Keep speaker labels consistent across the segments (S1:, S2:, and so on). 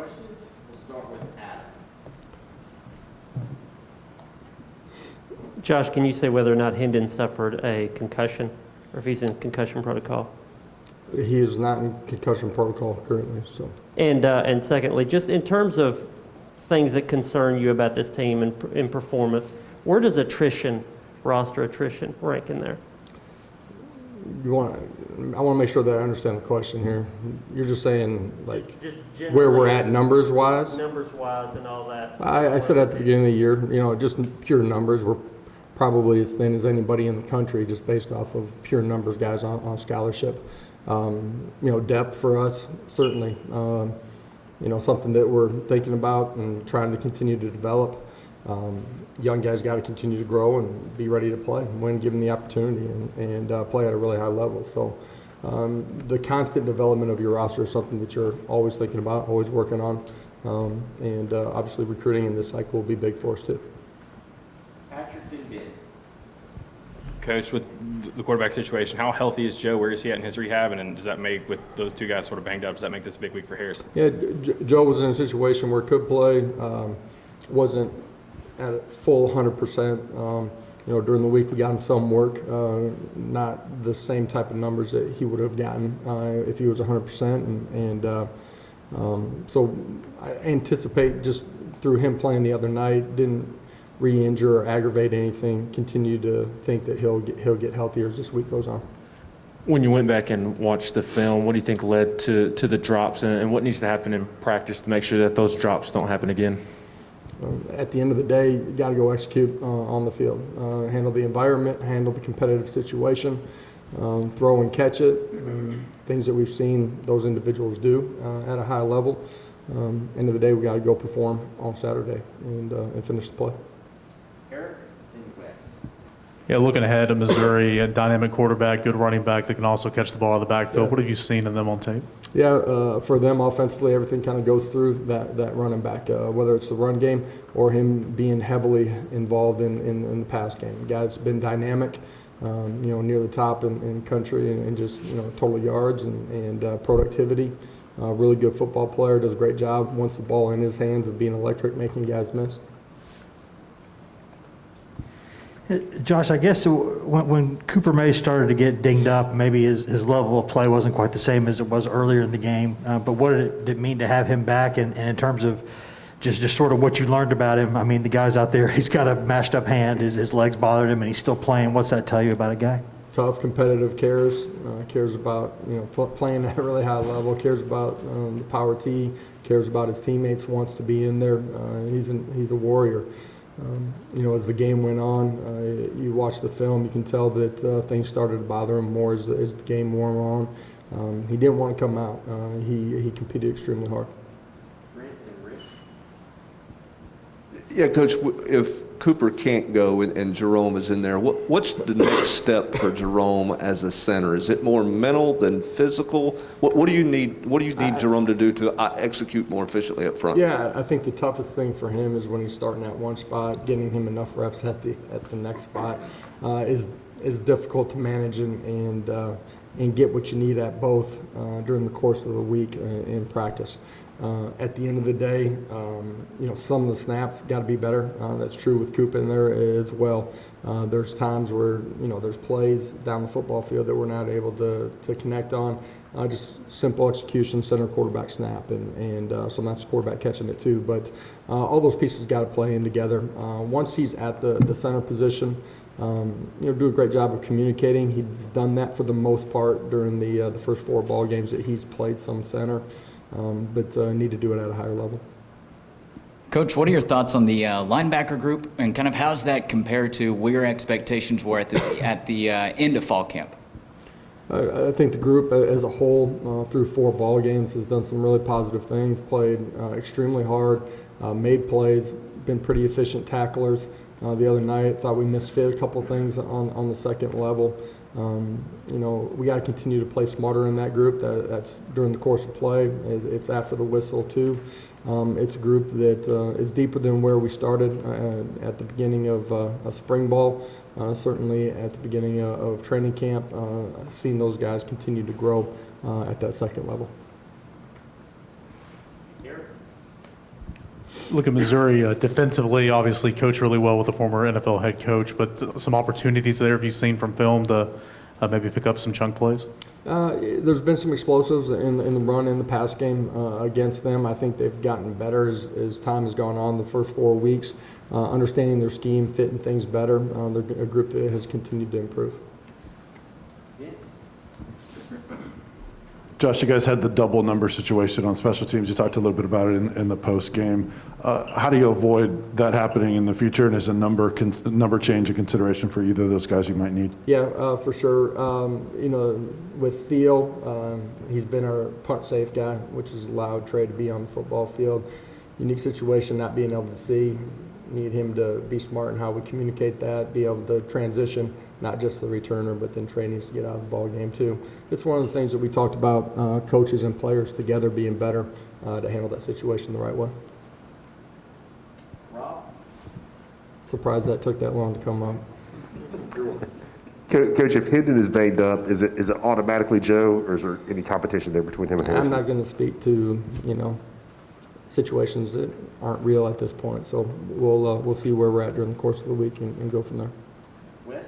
S1: questions? We'll start with Adam.
S2: Josh, can you say whether or not Hendon suffered a concussion or if he's in concussion protocol?
S3: He is not in concussion protocol currently. So.
S2: And secondly, just in terms of things that concern you about this team in performance, where does roster attrition rank in there?
S3: I want to make sure that I understand the question here. You're just saying, like,
S2: Just
S3: where we're at numbers-wise?
S2: Numbers-wise and all that.
S3: I said at the beginning of the year, just pure numbers, we're probably as thin as anybody in the country just based off of pure numbers guys on scholarship. Depth for us, certainly, something that we're thinking about and trying to continue to develop. Young guys got to continue to grow and be ready to play when given the opportunity and play at a really high level. So the constant development of your roster is something that you're always thinking about, always working on, and obviously recruiting in this cycle will be big for us too.
S1: Patrick and Ben.
S4: Coach, with the quarterback situation, how healthy is Joe? Where is he at in his rehab? And does that make, with those two guys sort of banged up, does that make this a big week for Harrison?
S3: Yeah, Joe was in a situation where he could play, wasn't at a full 100%. During the week we got him some work, not the same type of numbers that he would have gotten if he was 100%. So I anticipate just through him playing the other night, didn't re-injure or aggravate anything, continue to think that he'll get healthier as this week goes on.
S5: When you went back and watched the film, what do you think led to the drops, and what needs to happen in practice to make sure that those drops don't happen again?
S3: At the end of the day, you got to go execute on the field. Handle the environment, handle the competitive situation, throw and catch it, things that we've seen those individuals do at a high level. End of the day, we got to go perform on Saturday and finish the play.
S1: Eric and Wes.
S6: Yeah, looking ahead to Missouri, a dynamic quarterback, good running back that can also catch the ball out of the backfield.
S3: Yeah.
S6: What have you seen in them on tape?
S3: Yeah, for them offensively, everything kind of goes through that running back, whether it's the run game or him being heavily involved in the pass game. The guy's been dynamic, near the top in country and just, total yards and productivity. Really good football player, does a great job once the ball in his hands of being electric, making guys miss.
S7: Josh, I guess when Cooper May started to get dinged up, maybe his level of play wasn't quite the same as it was earlier in the game. But what did it mean to have him back? And in terms of just sort of what you learned about him, I mean, the guy's out there, he's got a mashed up hand, his legs bothered him, and he's still playing. What's that tell you about a guy?
S3: Tough, competitive, cares about playing at a really high level, cares about the power tee, cares about his teammates, wants to be in there. He's a warrior. As the game went on, you watch the film, you can tell that things started to bother him more as the game wore on. He didn't want to come out. He competed extremely hard.
S8: Yeah, Coach, if Cooper can't go and Jerome is in there, what's the next step for Jerome as a center? Is it more mental than physical? What do you need Jerome to do to execute more efficiently up front?
S3: Yeah, I think the toughest thing for him is when he's starting at one spot, getting him enough reps at the next spot is difficult to manage and get what you need at both during the course of the week in practice. At the end of the day, some of the snaps got to be better. That's true with Coop in there as well. There's times where, there's plays down the football field that we're not able to connect on. Just simple execution, center quarterback snap, and some that's quarterback catching it too. But all those pieces got to play in together. Once he's at the center position, do a great job of communicating. He's done that for the most part during the first 4 ball games that he's played some center. But need to do it at a higher level.
S9: Coach, what are your thoughts on the linebacker group, and kind of how's that compared to where your expectations were at the end of fall camp?
S3: I think the group as a whole through 4 ball games has done some really positive things, played extremely hard, made plays, been pretty efficient tacklers. The other night, thought we misfit a couple things on the second level. We got to continue to play smarter in that group. That's during the course of play. It's after the whistle too. It's a group that is deeper than where we started at the beginning of spring ball. Certainly at the beginning of training camp. I've seen those guys continue to grow at that second level.
S6: Look at Missouri defensively, obviously coached really well with a former NFL head coach, but some opportunities there have you seen from film to maybe pick up some chunk plays?
S3: There's been some explosives in the run in the pass game against them. I think they've gotten better as time has gone on. The first 4 weeks, understanding their scheme, fitting things better. They're a group that has continued to improve.
S1: Vince?
S10: Josh, you guys had the double number situation on special teams. You talked a little bit about it in the post game. How do you avoid that happening in the future? And is a number change a consideration for either of those guys you might need?
S3: Yeah, for sure. With Theo, he's been our punt safe guy, which has allowed Trey to be on the football field. Unique situation, not being able to see. Need him to be smart in how we communicate that, be able to transition, not just the returner, but then Trey needs to get out of the ball game too. It's one of the things that we talked about, coaches and players together being better to handle that situation the right way.
S1: Rob?
S3: Surprised that took that long to come up.
S11: Coach, if Hendon is banged up, is it automatically Joe, or is there any competition there between him and
S3: I'm
S11: Harrison?
S3: not going to speak to, situations that aren't real at this point. So we'll see where we're at during the course of the week and go from there.
S1: Wes?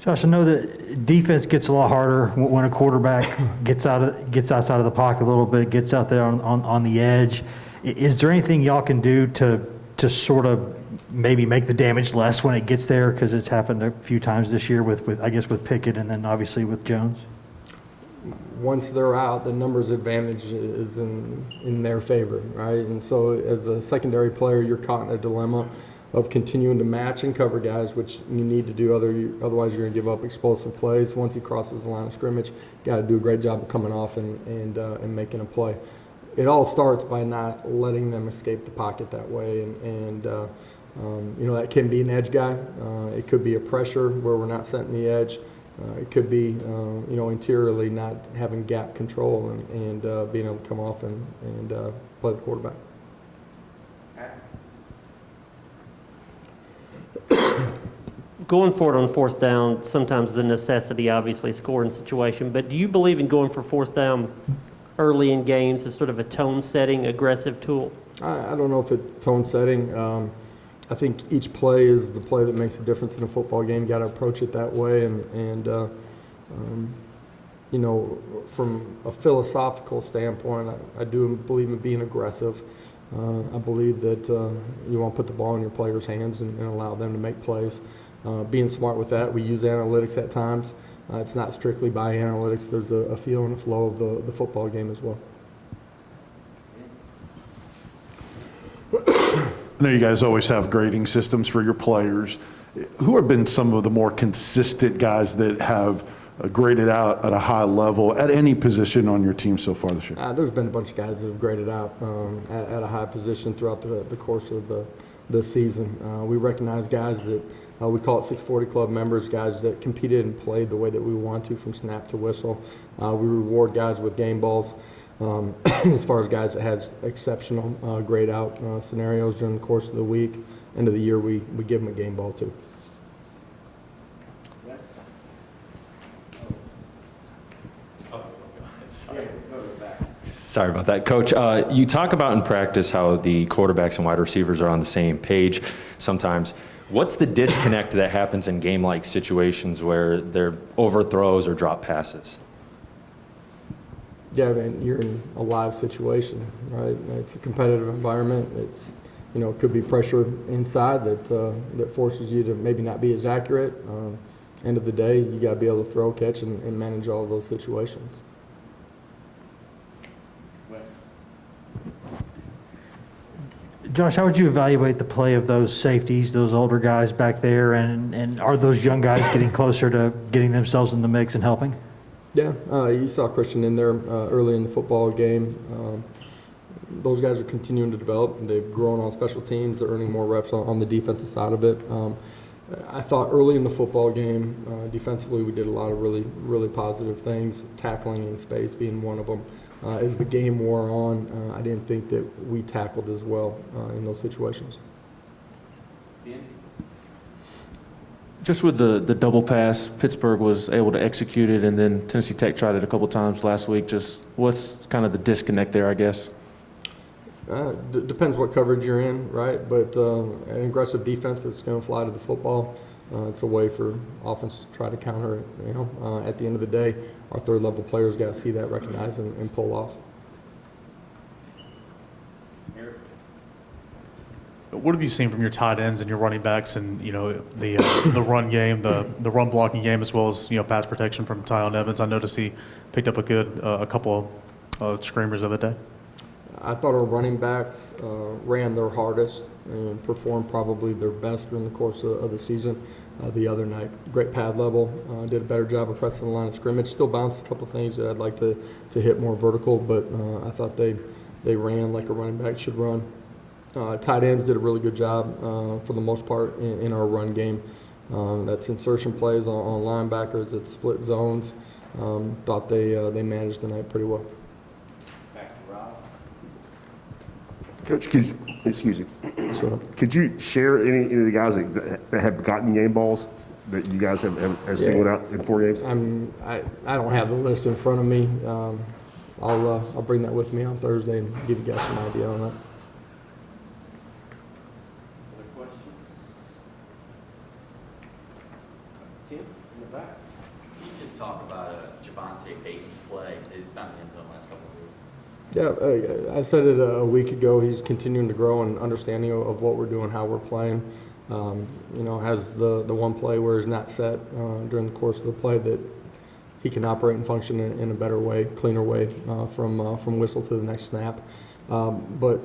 S7: Josh, I know that defense gets a lot harder when a quarterback gets outside of the pocket a little bit, gets out there on the edge. Is there anything y'all can do to sort of maybe make the damage less when it gets there? Because it's happened a few times this year with Pickett and then obviously with Jones.
S3: Once they're out, the numbers advantage is in their favor, right? And so as a secondary player, you're caught in a dilemma of continuing to match and cover guys, which you need to do, otherwise you're going to give up explosive plays. Once he crosses the line of scrimmage, you got to do a great job of coming off and making a play. It all starts by not letting them escape the pocket that way, and that can be an edge guy. It could be a pressure where we're not setting the edge. It could be, interiorly not having gap control and being able to come off and play the quarterback.
S2: Going for it on fourth down sometimes is a necessity, obviously, scoring situation. But do you believe in going for fourth down early in games as sort of a tone-setting, aggressive tool?
S3: I don't know if it's tone setting. I think each play is the play that makes a difference in a football game. You got to approach it that way, and from a philosophical standpoint, I do believe in being aggressive. I believe that you want to put the ball in your players' hands and allow them to make plays. Being smart with that, we use analytics at times. It's not strictly by analytics. There's a feel and a flow of the football game as well.
S10: I know you guys always have grading systems for your players. Who have been some of the more consistent guys that have graded out at a high level at any position on your team so far this year?
S3: There's been a bunch of guys that have graded out at a high position throughout the course of the season. We recognize guys that we call it 640 club members, guys that competed and played the way that we want to from snap to whistle. We reward guys with game balls. As far as guys that had exceptional grade out scenarios during the course of the week, end of the year, we give them a game ball too.
S1: Wes?
S12: Sorry about that. Coach, you talk about in practice how the quarterbacks and wide receivers are on the same page sometimes. What's the disconnect that happens in game-like situations where they're overthrows or drop passes?
S3: Yeah, you're in a live situation, right? It's a competitive environment. It's, it could be pressure inside that forces you to maybe not be as accurate. End of the day, you got to be able to throw, catch, and manage all of those situations.
S7: Josh, how would you evaluate the play of those safeties, those older guys back there, and are those young guys getting closer to getting themselves in the mix and helping?
S3: Yeah, you saw Christian in there early in the football game. Those guys are continuing to develop. They've grown on special teams. They're earning more reps on the defensive side of it. I thought early in the football game, defensively, we did a lot of really, really positive things, tackling in space being one of them. As the game wore on, I didn't think that we tackled as well in those situations.
S5: Just with the double pass, Pittsburgh was able to execute it, and then Tennessee Tech tried it a couple times last week. Just what's kind of the disconnect there, I guess?
S3: Depends what coverage you're in, right? But an aggressive defense that's going to fly to the football, it's a way for offense to try to counter it. At the end of the day, our third level players got to see that, recognize, and pull off.
S6: What have you seen from your tight ends and your running backs, and the run game, the run blocking game, as well as pass protection from Tyon Evans? I noticed he picked up a couple of screamers the other day.
S3: I thought our running backs ran their hardest and performed probably their best during the course of the season the other night. Great pad level, did a better job of pressing the line of scrimmage. Still bounced a couple things that I'd like to hit more vertical, but I thought they ran like a running back should run. Tight ends did a really good job for the most part in our run game. That's insertion plays on linebackers, it's split zones. Thought they managed the night pretty well.
S11: Coach, could you share any of the guys that have gotten game balls that you guys have singled out in 4 games?
S3: I don't have the list in front of me. I'll bring that with me on Thursday and give you guys some idea on that.
S1: Other questions? Tim, in the back.
S13: Can you just talk about Javonte Payton's play? He's found the end zone last couple of weeks.
S3: Yeah, I said it a week ago. He's continuing to grow and understanding of what we're doing, how we're playing. Has the one play where he's not set during the course of the play that he can operate and function in a better way, cleaner way from whistle to the next snap. But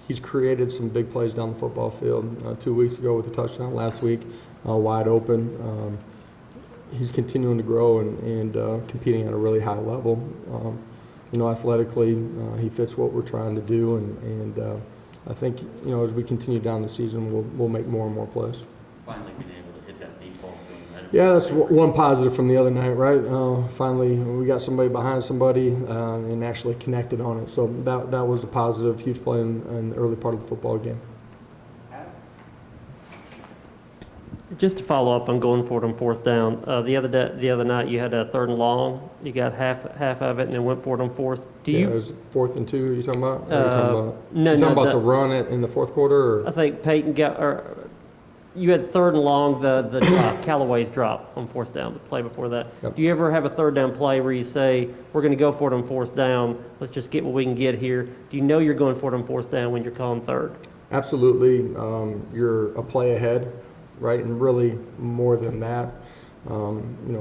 S3: he's created some big plays down the football field. 2 weeks ago with a touchdown, last week wide open. He's continuing to grow and competing at a really high level. Athletically, he fits what we're trying to do, and I think, as we continue down the season, we'll make more and more plays.
S13: Finally being able to hit that deep ball.
S3: Yeah, that's one positive from the other night, right? Finally, we got somebody behind somebody and actually connected on it. So that was a positive, huge play in the early part of the football game.
S2: Just to follow up on going for it on fourth down, the other night you had a 3rd and long. You got half of it and then went for it on fourth.
S3: It was 4th and 2. Are you talking about? The run in the fourth quarter? Or?
S2: I think Peyton you had 3rd and long, the drop, Callaway's drop on fourth down, the play before that. Yep. Do you ever have a 3rd down play where you say, we're going to go for it on fourth down, let's just get what we can get here? Do you know you're going for it on fourth down when you're calling 3rd?
S3: Absolutely. You're a play ahead, right? And really more than that,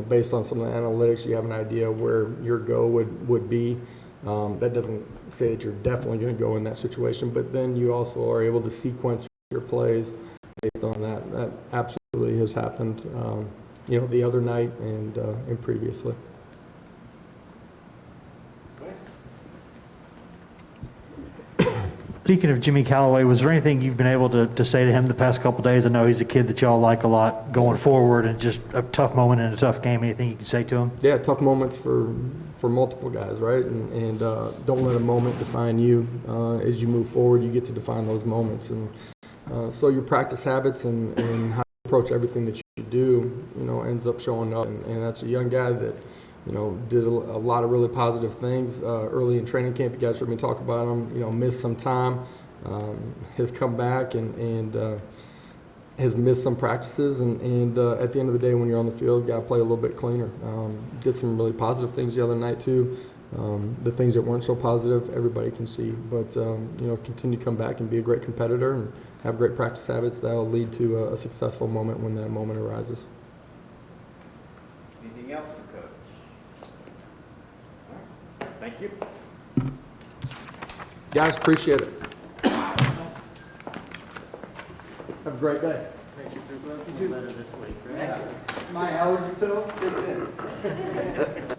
S3: based on some of the analytics, you have an idea where your go would be. That doesn't say that you're definitely going to go in that situation, but then you also are able to sequence your plays based on that. That absolutely has happened, the other night and previously.
S7: Speaking of Jimmy Callaway, was there anything you've been able to say to him the past couple of days? I know he's a kid that y'all like a lot going forward, and just a tough moment in a tough game. Anything you can say to him?
S3: Yeah, tough moments for multiple guys, right? And don't let a moment define you. As you move forward, you get to define those moments. And so your practice habits and how you approach everything that you do, ends up showing up. And that's a young guy that did a lot of really positive things early in training camp. You guys heard me talk about him. Missed some time, has come back and has missed some practices. And at the end of the day, when you're on the field, got to play a little bit cleaner. Did some really positive things the other night too. The things that weren't so positive, everybody can see. But continue to come back and be a great competitor and have great practice habits that'll lead to a successful moment when that moment arises.
S1: Anything else for Coach? Thank you.
S3: Guys, appreciate it. Have a great day.
S2: Thank you. Better this week, right?
S3: My allergy pills kicked in.